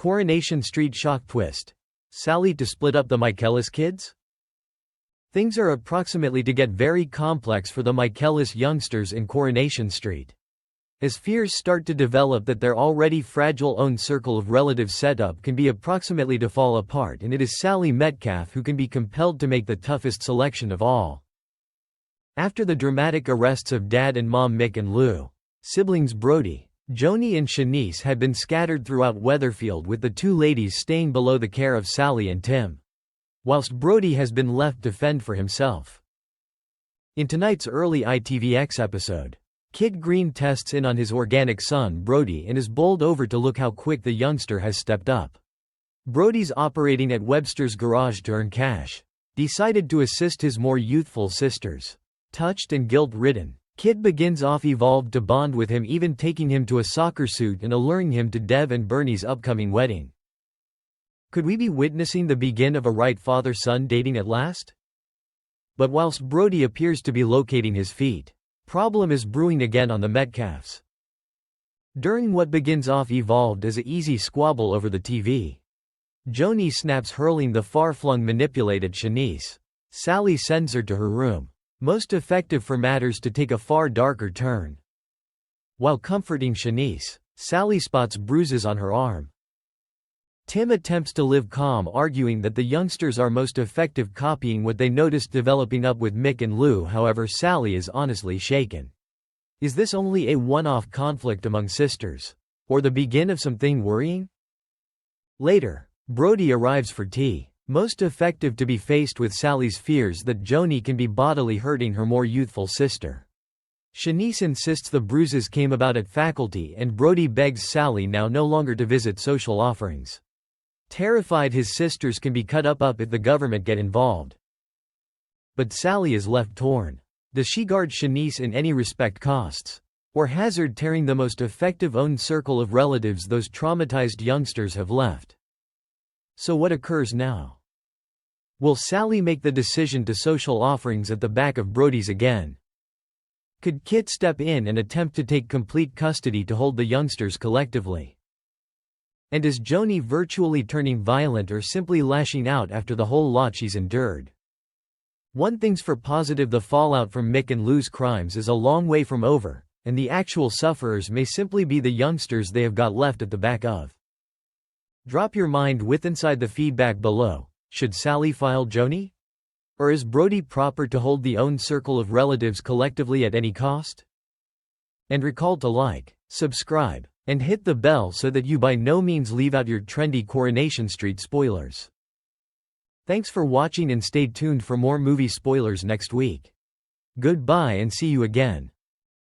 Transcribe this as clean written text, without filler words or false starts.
Coronation Street shock twist. Sally to split up the Michaelis kids? Things are approximately to get very complex for the Michaelis youngsters in Coronation Street. As fears start to develop that their already fragile own circle of relatives setup can be approximately to fall apart, and it is Sally Metcalfe who can be compelled to make the toughest selection of all. After the dramatic arrests of Dad and Mom Mick and Lou, siblings Brodie, Joni and Shanice had been scattered throughout Weatherfield, with the two ladies staying below the care of Sally and Tim, whilst Brodie has been left to fend for himself. In tonight's early ITVX episode, Kid Green tests in on his organic son Brodie and is bowled over to look how quick the youngster has stepped up. Brodie's operating at Webster's garage to earn cash. Decided to assist his more youthful sisters. Touched and guilt-ridden, Kid begins off-evolved to bond with him, even taking him to a soccer suit and alluring him to Dev and Bernie's upcoming wedding. Could we be witnessing the begin of a right father-son dating at last? But whilst Brodie appears to be locating his feet, problem is brewing again on the Metcalfes. During what begins off evolved as an easy squabble over the TV, Joni snaps, hurling the far-flung manipulate at Shanice. Sally sends her to her room, most effective for matters to take a far darker turn. While comforting Shanice, Sally spots bruises on her arm. Tim attempts to live calm, arguing that the youngsters are most effective copying what they noticed developing up with Mick and Lou. However, Sally is honestly shaken. Is this only a one-off conflict among sisters, or the begin of something worrying? Later, Brodie arrives for tea, most effective to be faced with Sally's fears that Joni can be bodily hurting her more youthful sister. Shanice insists the bruises came about at faculty, and Brodie begs Sally now no longer to visit social offerings. Terrified his sisters can be cut up if the government get involved. But Sally is left torn. Does she guard Shanice in any respect costs, or hazard tearing the most effective own circle of relatives those traumatized youngsters have left? So what occurs now? Will Sally make the decision to social offerings at the back of Brodie's again? Could Kit step in and attempt to take complete custody to hold the youngsters collectively? And is Joni virtually turning violent or simply lashing out after the whole lot she's endured? One thing's for positive: the fallout from Mick and Lou's crimes is a long way from over, and the actual sufferers may simply be the youngsters they have got left at the back of. Drop your mind with inside the feedback below. Should Sally file Joni? Or is Brodie proper to hold the own circle of relatives collectively at any cost? And recall to like, subscribe, and hit the bell so that you by no means leave out your trendy Coronation Street spoilers. Thanks for watching, and stay tuned for more movie spoilers next week. Goodbye and see you again.